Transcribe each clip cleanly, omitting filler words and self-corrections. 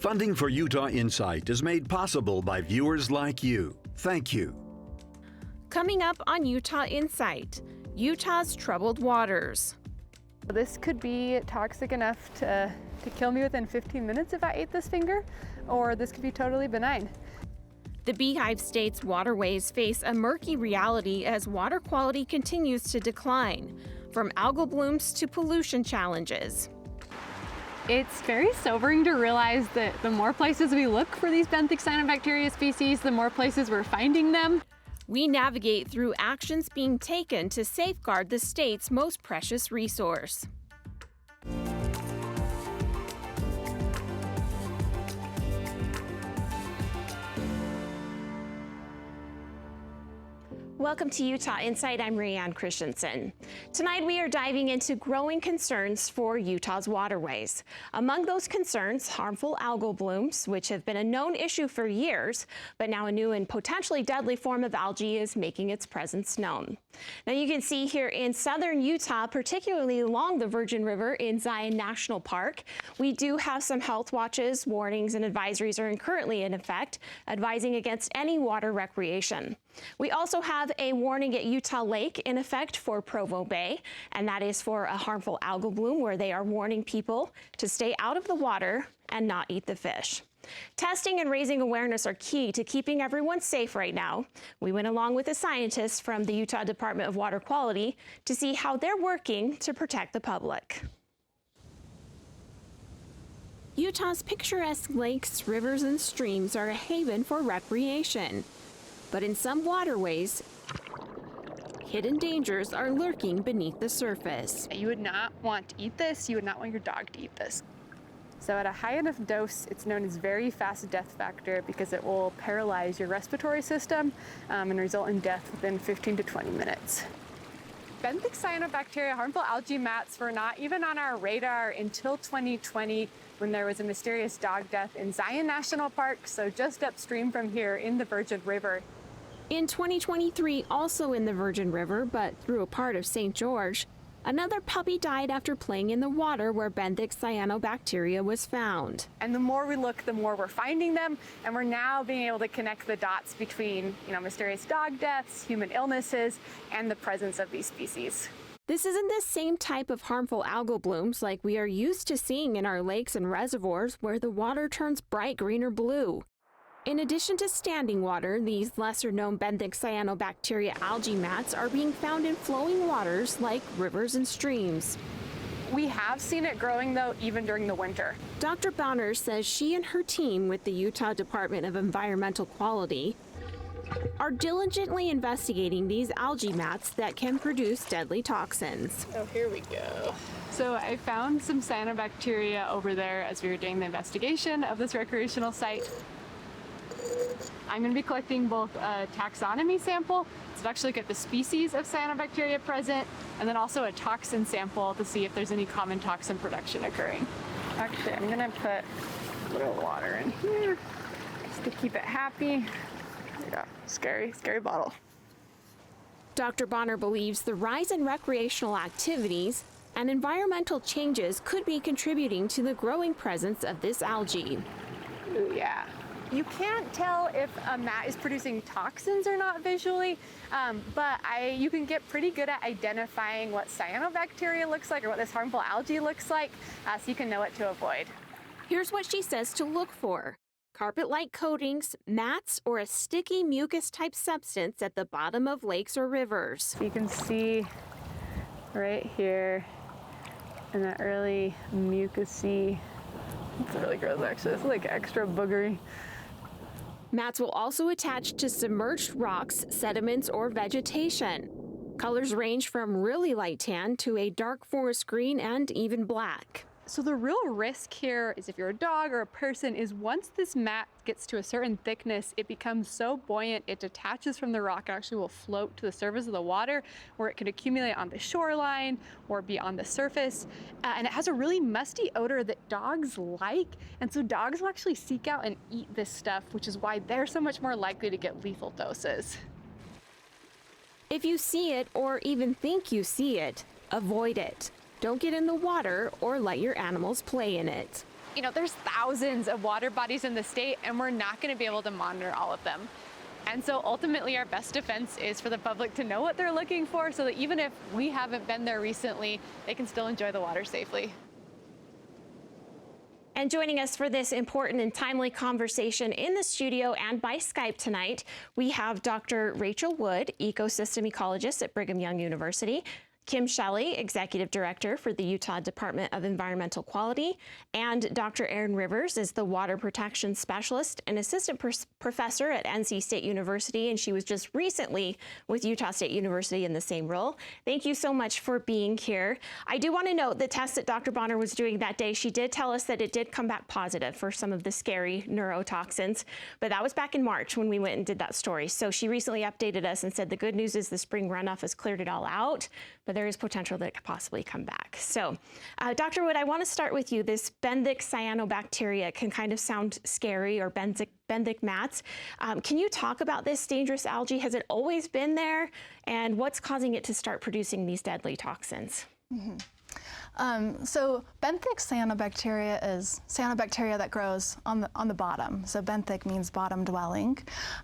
Funding for Utah Insight is made possible by viewers like you. Thank you. Coming up on Utah Insight, Utah's troubled waters. This could be toxic enough to kill me within 15 minutes if I ate this finger, or this could be totally benign. The Beehive State's waterways face a murky reality as water quality continues to decline, from algal blooms to pollution challenges. It's very sobering to realize that the more places we look for these benthic cyanobacteria species, the more places we're finding them. We navigate through actions being taken to safeguard the state's most precious resource. Welcome to Utah Insight. I'm Rayanne Christensen. Tonight we are diving into growing concerns for Utah's waterways. Among those concerns, harmful algal blooms, which have been a known issue for years, but now a new and potentially deadly form of algae is making its presence known. Now you can see here in southern Utah, particularly along the Virgin River in Zion National Park, we do have some health watches, warnings, and advisories are currently in effect, advising against any water recreation. We also have a warning at Utah Lake in effect for Provo Bay, and that is for a harmful algal bloom where they are warning people to stay out of the water and not eat the fish. Testing and raising awareness are key to keeping everyone safe right now. We went along with a scientist from the Utah Department of Water Quality to see how they're working to protect the public. Utah's picturesque lakes, rivers, and streams are a haven for recreation. But in some waterways, hidden dangers are lurking beneath the surface. You would not want to eat this. You would not want your dog to eat this. So at a high enough dose, it's known as very fast death factor because it will paralyze your respiratory system and result in death within 15 to 20 minutes. Benthic cyanobacteria, harmful algae mats, were not even on our radar until 2020 when there was a mysterious dog death in Zion National Park, so just upstream from here in the Virgin River. In 2023, also in the Virgin River, but through a part of St. George, another puppy died after playing in the water where benthic cyanobacteria was found. And the more we look, the more we're finding them, and we're now being able to connect the dots between, mysterious dog deaths, human illnesses, and the presence of these species. This isn't the same type of harmful algal blooms like we are used to seeing in our lakes and reservoirs where the water turns bright green or blue. In addition to standing water, these lesser-known benthic cyanobacteria algae mats are being found in flowing waters like rivers and streams. We have seen it growing, though, even during the winter. Dr. Bonner says she and her team with the Utah Department of Environmental Quality are diligently investigating these algae mats that can produce deadly toxins. Oh, here we go. So I found some cyanobacteria over there as we were doing the investigation of this recreational site. I'm going to be collecting both a taxonomy sample to actually look at the species of cyanobacteria present, and then also a toxin sample to see if there's any common toxin production occurring. Actually, I'm going to put a little water in here just to keep it happy. Yeah, scary bottle. Dr. Bonner believes the rise in recreational activities and environmental changes could be contributing to the growing presence of this algae. Ooh, yeah. You can't tell if a mat is producing toxins or not visually, but you can get pretty good at identifying what cyanobacteria looks like or what this harmful algae looks like, so you can know what to avoid. Here's what she says to look for: carpet-like coatings, mats, or a sticky mucus-type substance at the bottom of lakes or rivers. You can see right here in that early mucusy, it's really gross actually, it's like extra boogery. Mats will also attach to submerged rocks, sediments, or vegetation. Colors range from really light tan to a dark forest green and even black. So the real risk here is if you're a dog or a person is once this mat gets to a certain thickness, it becomes so buoyant, it detaches from the rock and actually will float to the surface of the water where it could accumulate on the shoreline or be on the surface. And it has a really musty odor that dogs like. And so dogs will actually seek out and eat this stuff, which is why they're so much more likely to get lethal doses. If you see it or even think you see it, avoid it. Don't get in the water or let your animals play in it. there's thousands of water bodies in the state, and we're not going to be able to monitor all of them. And so ultimately our best defense is for the public to know what they're looking for, so that even if we haven't been there recently, they can still enjoy the water safely. And joining us for this important and timely conversation in the studio and by Skype tonight, we have Dr. Rachel Wood, ecosystem ecologist at Brigham Young University, Kim Shelley, Executive Director for the Utah Department of Environmental Quality, and Dr. Erin Rivers is the Water Protection Specialist and Assistant Professor at NC State University, and she was just recently with Utah State University in the same role. Thank you so much for being here. I do want to note the test that Dr. Bonner was doing that day, she did tell us that it did come back positive for some of the scary neurotoxins, but that was back in March when we went and did that story. So she recently updated us and said the good news is the spring runoff has cleared it all out, but there is potential that it could possibly come back. So, Dr. Wood, I want to start with you. This benthic cyanobacteria can kind of sound scary, or benthic mats. Can you talk about this dangerous algae? Has it always been there? And what's causing it to start producing these deadly toxins? So benthic cyanobacteria is cyanobacteria that grows on the bottom. So benthic means bottom dwelling.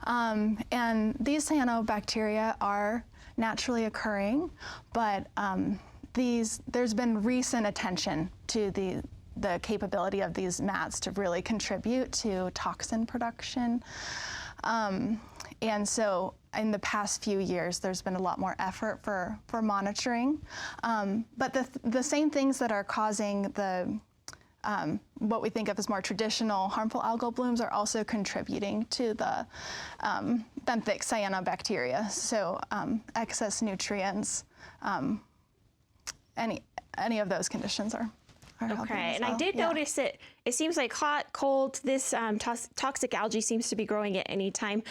And these cyanobacteria are naturally occurring, but there's been recent attention to the capability of these mats to really contribute to toxin production. And so in the past few years, there's been a lot more effort for monitoring. But the same things that are causing the what we think of as more traditional harmful algal blooms are also contributing to the benthic cyanobacteria. So excess nutrients, any of those conditions are okay, and I did notice that it seems like hot, cold, this toxic algae seems to be growing at any time.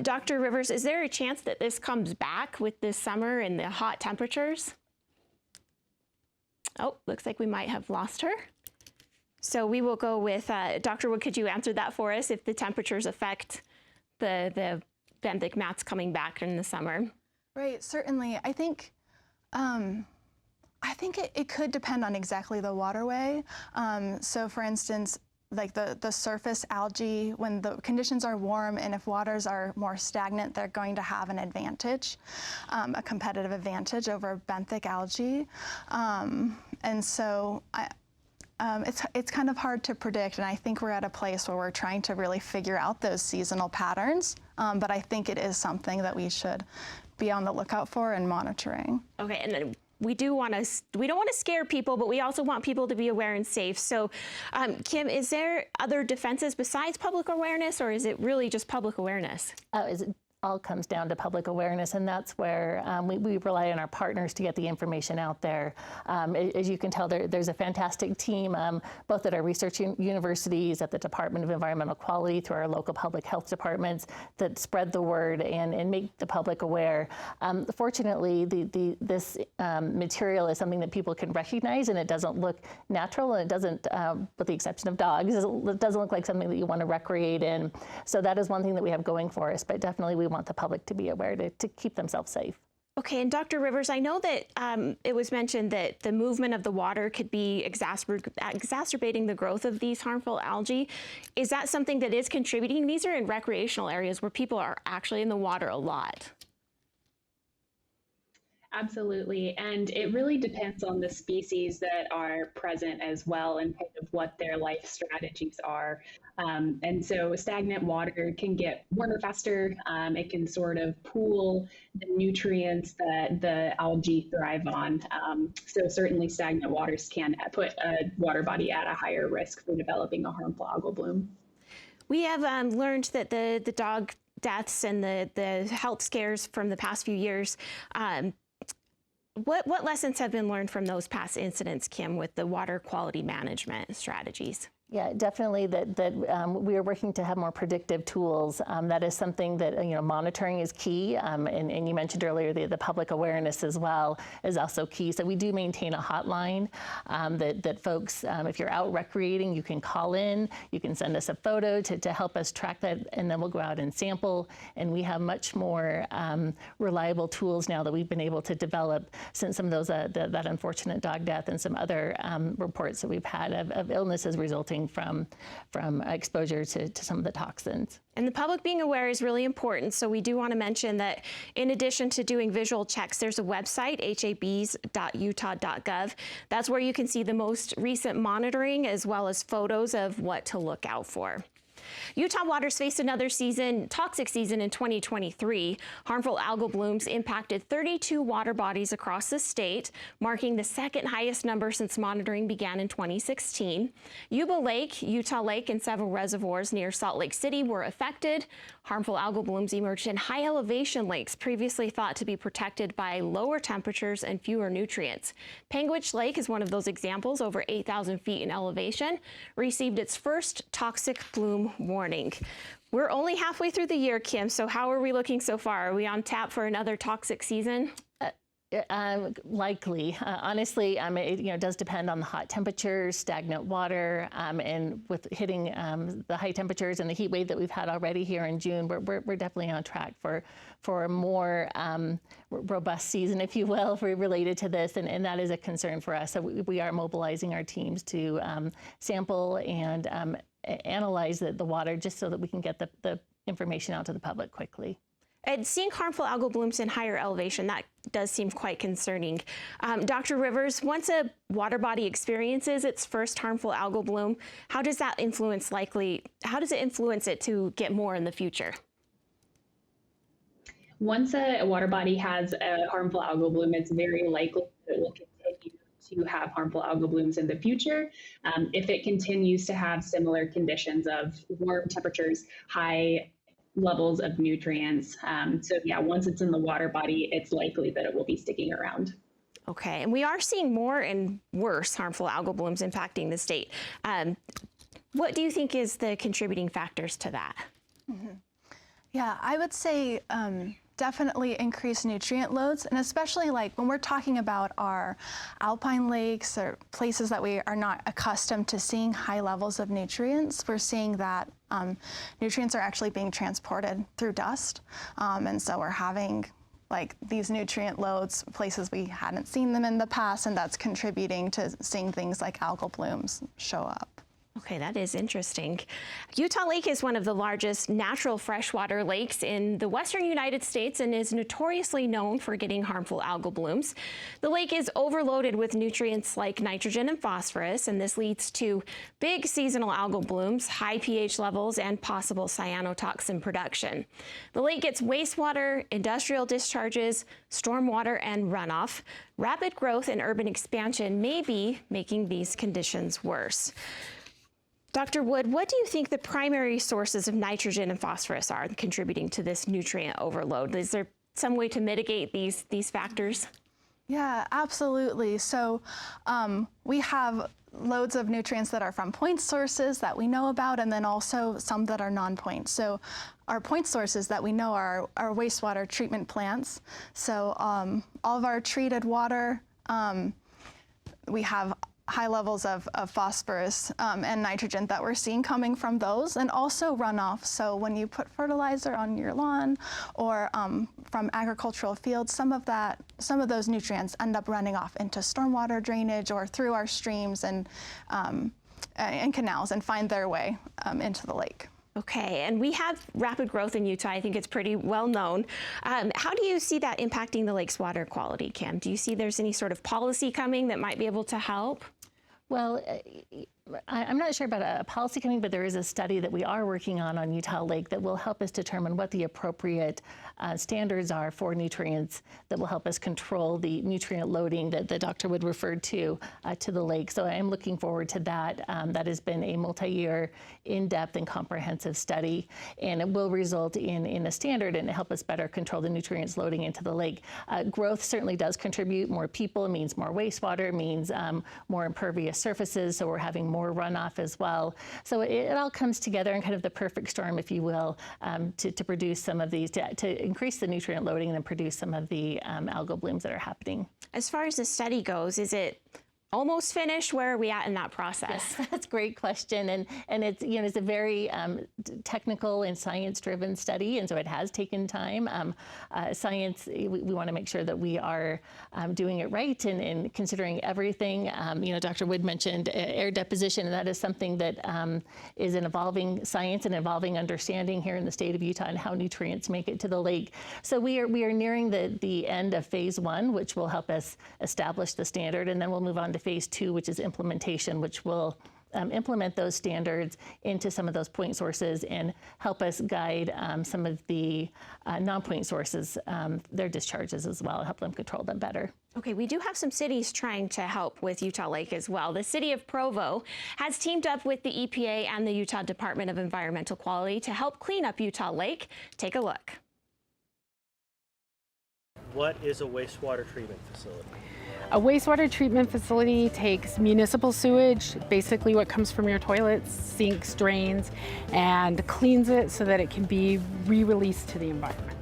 Dr. Rivers, is there a chance that this comes back with this summer and the hot temperatures? Oh, looks like we might have lost her. So we will go with, Dr. Wood, could you answer that for us if the temperatures affect the benthic mats coming back in the summer? Right, certainly. I think it could depend on exactly the waterway. So for instance, like the surface algae, when the conditions are warm and if waters are more stagnant, they're going to have an advantage, a competitive advantage over benthic algae. And so it's kind of hard to predict, and I think we're at a place where we're trying to really figure out those seasonal patterns, but I think it is something that we should be on the lookout for and monitoring. Okay, and then we don't want to scare people, but we also want people to be aware and safe. So, Kim, is there other defenses besides public awareness, or is it really just public awareness? It all comes down to public awareness, and that's where we rely on our partners to get the information out there. As you can tell, there's a fantastic team, both at our research universities, at the Department of Environmental Quality, through our local public health departments, that spread the word and make the public aware. Fortunately, this material is something that people can recognize, and it doesn't look natural, and it doesn't, with the exception of dogs, it doesn't look like something that you want to recreate in. So that is one thing that we have going for us, but definitely we want the public to be aware to keep themselves safe. Okay, and Dr. Rivers, I know that it was mentioned that the movement of the water could be exacerbating the growth of these harmful algae. Is that something that is contributing? These are in recreational areas where people are actually in the water a lot. Absolutely, and it really depends on the species that are present as well and kind of what their life strategies are. And so stagnant water can get warmer faster. It can sort of pool the nutrients that the algae thrive on. So certainly stagnant waters can put a water body at a higher risk for developing a harmful algal bloom. We have learned that the dog deaths and the health scares from the past few years, what lessons have been learned from those past incidents, Kim, with the water quality management strategies? Yeah, definitely that we are working to have more predictive tools. That is something that, monitoring is key. And you mentioned earlier the public awareness as well is also key. So we do maintain a hotline that folks, if you're out recreating, you can call in, you can send us a photo to help us track that, and then we'll go out and sample. And we have much more reliable tools now that we've been able to develop since some of those, that unfortunate dog death and some other reports that we've had of illnesses resulting suffering from exposure to some of the toxins. And the public being aware is really important. So we do want to mention that in addition to doing visual checks, there's a website, habs.utah.gov. That's where you can see the most recent monitoring as well as photos of what to look out for. Utah waters faced another toxic season in 2023. Harmful algal blooms impacted 32 water bodies across the state, marking the second highest number since monitoring began in 2016. Yuba Lake, Utah Lake, and several reservoirs near Salt Lake City were affected. Harmful algal blooms emerged in high elevation lakes previously thought to be protected by lower temperatures and fewer nutrients. Panguitch Lake is one of those examples, over 8,000 feet in elevation, received its first toxic bloom warning. We're only halfway through the year, Kim, so how are we looking so far? Are we on tap for another toxic season? Likely. Honestly, it does depend on the hot temperatures, stagnant water, and with hitting the high temperatures and the heat wave that we've had already here in June, we're definitely on track for a more robust season, if you will, related to this, and that is a concern for us. So we are mobilizing our teams to sample and analyze the water just so that we can get the information out to the public quickly. And seeing harmful algal blooms in higher elevation, that does seem quite concerning. Dr. Rivers, once a water body experiences its first harmful algal bloom, how does it influence it to get more in the future? Once a water body has a harmful algal bloom, it's very likely that it will continue to have harmful algal blooms in the future if it continues to have similar conditions of warm temperatures, high levels of nutrients. So yeah, once it's in the water body, it's likely that it will be sticking around. Okay, and we are seeing more and worse harmful algal blooms impacting the state. What do you think is the contributing factors to that? Mm-hmm. Yeah, I would say definitely increased nutrient loads, and especially like when we're talking about our alpine lakes or places that we are not accustomed to seeing high levels of nutrients, we're seeing that nutrients are actually being transported through dust, and so we're having like these nutrient loads places we hadn't seen them in the past, and that's contributing to seeing things like algal blooms show up. Okay, that is interesting. Utah Lake is one of the largest natural freshwater lakes in the western United States and is notoriously known for getting harmful algal blooms. The lake is overloaded with nutrients like nitrogen and phosphorus, and this leads to big seasonal algal blooms, high pH levels, and possible cyanotoxin production. The lake gets wastewater, industrial discharges, stormwater, and runoff. Rapid growth and urban expansion may be making these conditions worse. Dr. Wood, what do you think the primary sources of nitrogen and phosphorus are contributing to this nutrient overload? Is there some way to mitigate these factors? Yeah, absolutely. So we have loads of nutrients that are from point sources that we know about, and then also some that are non-point. So our point sources that we know are our wastewater treatment plants. So all of our treated water, we have high levels of phosphorus and nitrogen that we're seeing coming from those, and also runoff. So when you put fertilizer on your lawn or from agricultural fields, some of those nutrients end up running off into stormwater drainage or through our streams and canals and find their way into the lake. Okay, and we have rapid growth in Utah. I think it's pretty well known. How do you see that impacting the lake's water quality, Kim? Do you see there's any sort of policy coming that might be able to help? Well, I'm not sure about a policy coming, but there is a study that we are working on Utah Lake that will help us determine what the appropriate standards are for nutrients that will help us control the nutrient loading that Dr. Wood referred to the lake. So I am looking forward to that. That has been a multi-year, in-depth and comprehensive study, and it will result in a standard and help us better control the nutrients loading into the lake. Growth certainly does contribute. More people means more wastewater, means more impervious surfaces, so we're having more runoff as well. So it all comes together in kind of the perfect storm, if you will, to produce some of these, to increase the nutrient loading and then produce some of the algal blooms that are happening. As far as the study goes, is it almost finished? Where are we at in that process? Yes, that's a great question, and it's it's a very technical and science-driven study, and so it has taken time. Science, we want to make sure that we are doing it right and considering everything. Dr. Wood mentioned air deposition, and that is something that is an evolving science and evolving understanding here in the state of Utah and how nutrients make it to the lake. So we are nearing the end of phase 1, which will help us establish the standard, and then we'll move on to phase 2, which is implementation, which will implement those standards into some of those point sources and help us guide some of the non-point sources, their discharges as well, help them control them better. Okay, we do have some cities trying to help with Utah Lake as well. The city of Provo has teamed up with the EPA and the Utah Department of Environmental Quality to help clean up Utah Lake. Take a look. What is a wastewater treatment facility? A wastewater treatment facility takes municipal sewage, basically what comes from your toilets, sinks, drains, and cleans it so that it can be re-released to the environment.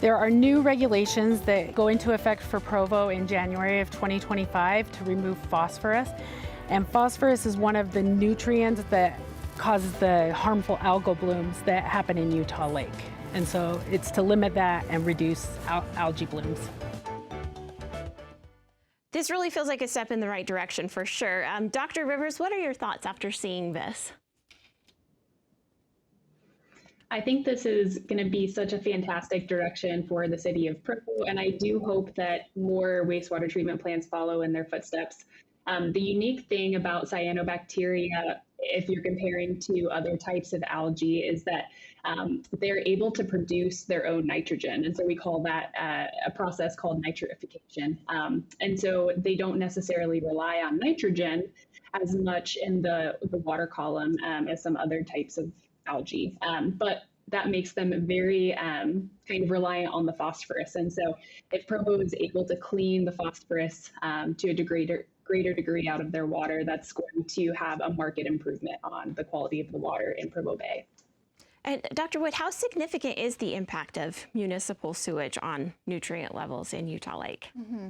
There are new regulations that go into effect for Provo in January of 2025 to remove phosphorus. And phosphorus is one of the nutrients that causes the harmful algal blooms that happen in Utah Lake. And so it's to limit that and reduce algae blooms. This really feels like a step in the right direction for sure. Dr. Rivers, what are your thoughts after seeing this? I think this is going to be such a fantastic direction for the city of Provo, and I do hope that more wastewater treatment plants follow in their footsteps. The unique thing about cyanobacteria, if you're comparing to other types of algae, is that they're able to produce their own nitrogen. And so we call that a process called nitrification. And so they don't necessarily rely on nitrogen as much in the water column as some other types of algae. But that makes them very kind of reliant on the phosphorus. And so if Provo is able to clean the phosphorus to a greater degree out of their water, that's going to have a marked improvement on the quality of the water in Provo Bay. And Dr. Wood, how significant is the impact of municipal sewage on nutrient levels in Utah Lake? Mm-hmm.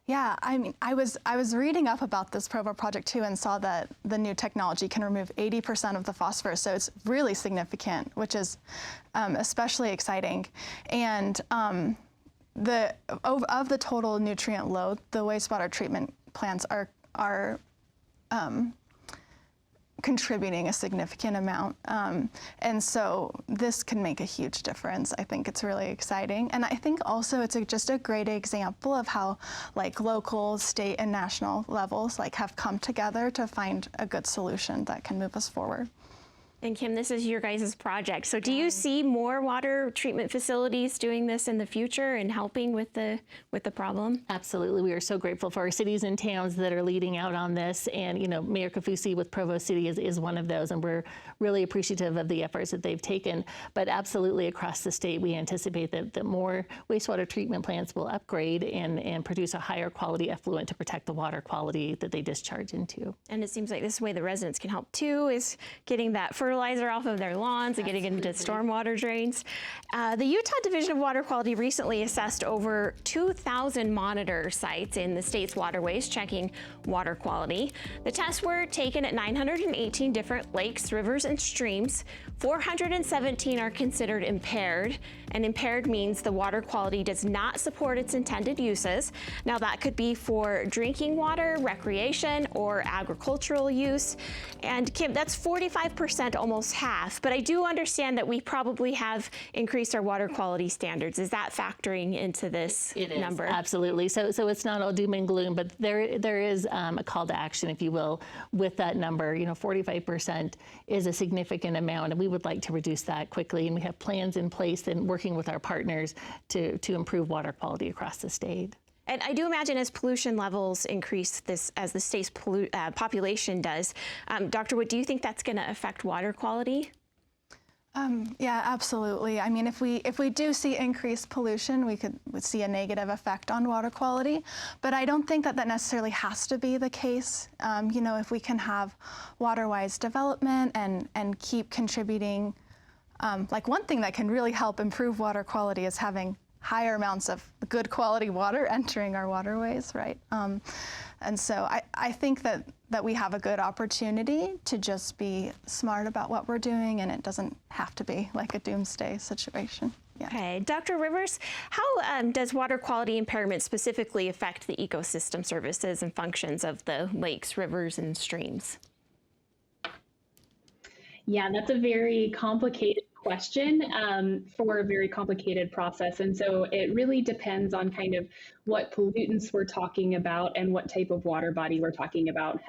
Yeah, I mean, I was reading up about this Provo project too and saw that the new technology can remove 80% of the phosphorus, so it's really significant, which is especially exciting. And of the total nutrient load, the wastewater treatment plants are contributing a significant amount. And so this can make a huge difference. I think it's really exciting. And I think also it's just a great example of how like local, state, and national levels have come together to find a good solution that can move us forward. And Kim, this is your guys' project. So do you see more water treatment facilities doing this in the future and helping with the problem? Absolutely. We are so grateful for our cities and towns that are leading out on this. And, Mayor Kaufusi with Provo City is one of those. And we're really appreciative of the efforts that they've taken. But absolutely across the state, we anticipate that more wastewater treatment plants will upgrade and produce a higher quality effluent to protect the water quality that they discharge into. And it seems like this way the residents can help too, is getting that fertilizer off of their lawns and getting into stormwater drains. The Utah Division of Water Quality recently assessed over 2,000 monitor sites in the state's waterways checking water quality. The tests were taken at 918 different lakes, rivers, and streams. 417 are considered impaired, and impaired means the water quality does not support its intended uses. Now that could be for drinking water, recreation, or agricultural use. And Kim, that's 45%, almost half, but I do understand that we probably have increased our water quality standards. Is that factoring into this number? It is, absolutely. So it's not all doom and gloom, but there is a call to action, if you will, with that number. 45% is a significant amount, and we would like to reduce that quickly, and we have plans in place and working with our partners to improve water quality across the state. And I do imagine as pollution levels increase, as the state's population does, Dr. Wood, do you think that's going to affect water quality? Yeah, absolutely. I mean, if we do see increased pollution, we could see a negative effect on water quality. But I don't think that necessarily has to be the case. If we can have water-wise development and keep contributing, like one thing that can really help improve water quality is having higher amounts of good quality water entering our waterways, right? And so I think that we have a good opportunity to just be smart about what we're doing, and it doesn't have to be like a doomsday situation. Yeah. Okay, Dr. Rivers, how does water quality impairment specifically affect the ecosystem services and functions of the lakes, rivers, and streams? Yeah, that's a very complicated question for a very complicated process. And so it really depends on kind of what pollutants we're talking about and what type of water body we're talking about.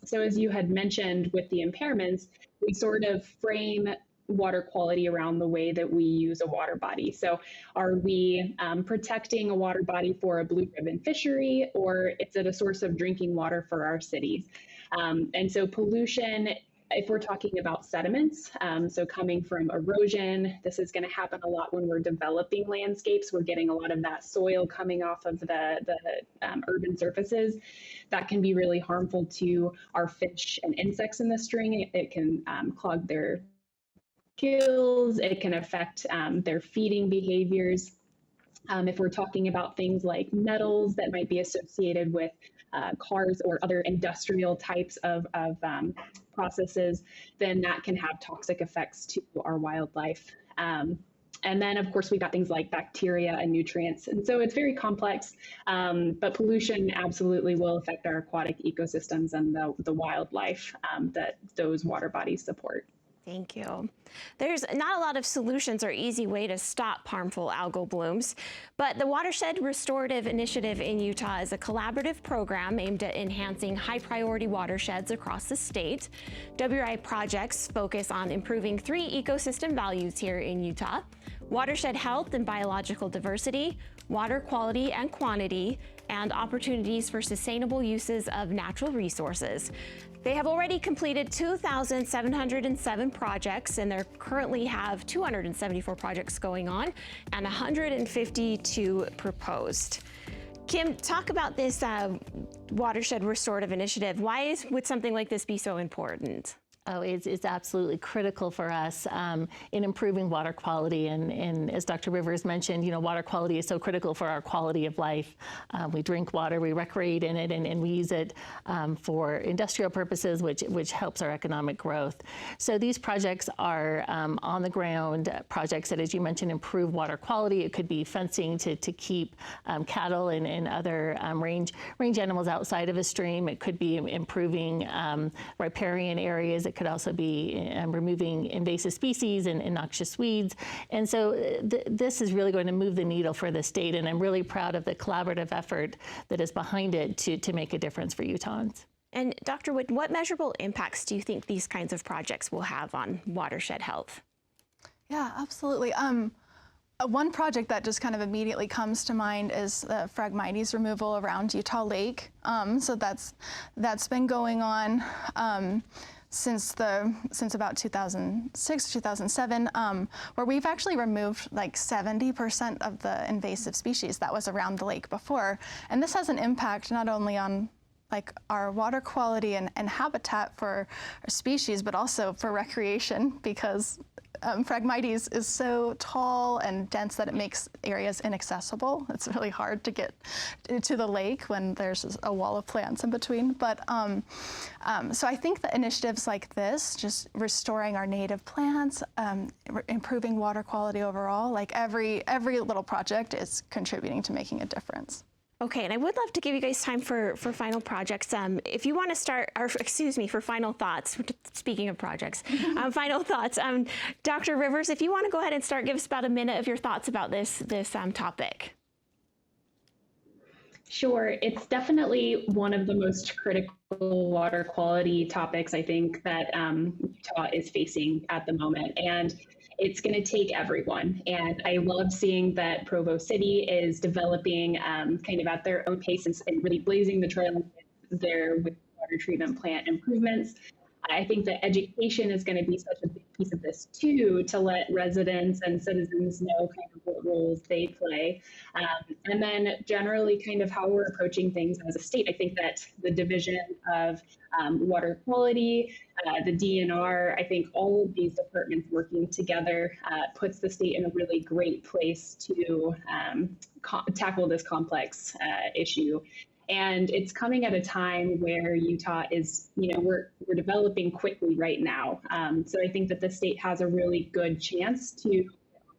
So as you had mentioned with the impairments, we sort of frame water quality around the way that we use a water body. So are we protecting a water body for a blue ribbon fishery, or is it a source of drinking water for our cities? And so pollution, if we're talking about sediments, so coming from erosion, this is going to happen a lot when we're developing landscapes. We're getting a lot of that soil coming off of the urban surfaces. That can be really harmful to our fish and insects in the stream. It can clog their gills. It can affect their feeding behaviors. If we're talking about things like metals that might be associated with cars or other industrial types of processes, then that can have toxic effects to our wildlife. And then, of course, we got things like bacteria and nutrients. And so it's very complex, but pollution absolutely will affect our aquatic ecosystems and the wildlife that those water bodies support. Thank you. There's not a lot of solutions or easy way to stop harmful algal blooms, but the Watershed Restorative Initiative in Utah is a collaborative program aimed at enhancing high-priority watersheds across the state. WRI projects focus on improving 3 ecosystem values here in Utah: watershed health and biological diversity, water quality and quantity, and opportunities for sustainable uses of natural resources. They have already completed 2,707 projects, and they currently have 274 projects going on and 152 proposed. Kim, talk about this Watershed Restorative Initiative. Why would something like this be so important? Oh, it's absolutely critical for us in improving water quality. And as Dr. Rivers mentioned, you know, water quality is so critical for our quality of life. We drink water, we recreate in it, and we use it for industrial purposes, which helps our economic growth. So these projects are on the ground projects that, as you mentioned, improve water quality. It could be fencing to keep cattle and other range animals outside of a stream. It could be improving riparian areas. It could also be removing invasive species and noxious weeds. And so this is really going to move the needle for the state, and I'm really proud of the collaborative effort that is behind it to make a difference for Utahns. And Dr. Wood, what measurable impacts do you think these kinds of projects will have on watershed health? Yeah, absolutely. One project that just kind of immediately comes to mind is the Phragmites removal around Utah Lake. So that's been going on since about 2006, 2007, where we've actually removed like 70% of the invasive species that was around the lake before. And this has an impact not only on like our water quality and habitat for our species, but also for recreation, because Phragmites is so tall and dense that it makes areas inaccessible. It's really hard to get to the lake when there's a wall of plants in between. But so I think that initiatives like this, just restoring our native plants, improving water quality overall, like every little project is contributing to making a difference. Okay, and I would love to give you guys time for final projects. If you want to start, or excuse me, for final thoughts, speaking of projects, final thoughts. Dr. Rivers, if you want to go ahead and start, give us about a minute of your thoughts about this topic. Sure, it's definitely one of the most critical water quality topics I think that Utah is facing at the moment. And it's going to take everyone. And I love seeing that Provo City is developing kind of at their own pace and really blazing the trail there with water treatment plant improvements. I think that education is going to be such a big piece of this too, to let residents and citizens know kind of what roles they play. And then generally kind of how we're approaching things as a state. I think that the division of water quality, the DNR, I think all of these departments working together puts the state in a really great place to tackle this complex issue. And it's coming at a time where Utah is, we're developing quickly right now. So I think that the state has a really good chance to get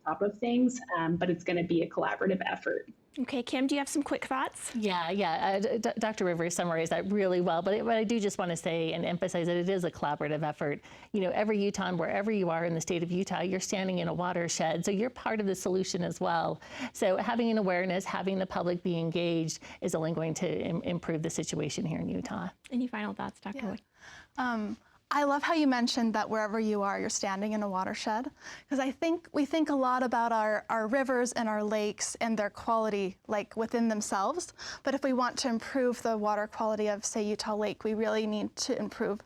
on top of things, but it's going to be a collaborative effort. Okay, Kim, do you have some quick thoughts? Yeah. Dr. Rivers summarized that really well, but I do just want to say and emphasize that it is a collaborative effort. Every Utahn, wherever you are in the state of Utah, you're standing in a watershed, so you're part of the solution as well. So having an awareness, having the public be engaged is only going to improve the situation here in Utah. Any final thoughts, Dr. Wood? I love how you mentioned that wherever you are, you're standing in a watershed, because I think we think a lot about our rivers and our lakes and their quality like within themselves. But if we want to improve the water quality of, say, Utah Lake, we really need to improve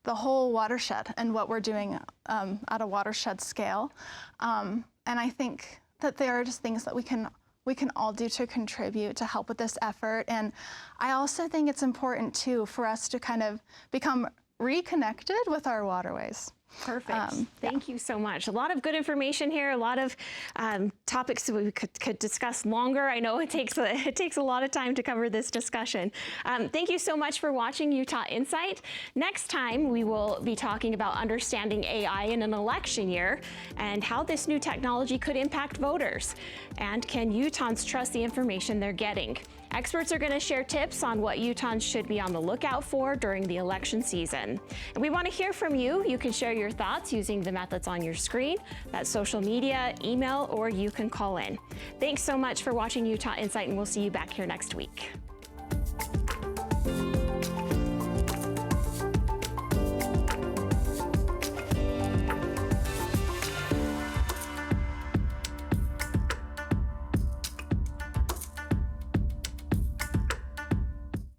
the whole watershed and what we're doing at a watershed scale. And I think that there are just things that we can all do to contribute to help with this effort. And I also think it's important too for us to kind of become reconnected with our waterways. Perfect. Thank you so much. A lot of good information here. A lot of topics that we could discuss longer. I know it takes a lot of time to cover this discussion. Thank you so much for watching Utah Insight. Next time, we will be talking about understanding AI in an election year and how this new technology could impact voters. And can Utahns trust the information they're getting? Experts are going to share tips on what Utahns should be on the lookout for during the election season. And we want to hear from you. You can share your thoughts using the methods on your screen. That's social media, email, or you can call in. Thanks so much for watching Utah Insight, and we'll see you back here next week.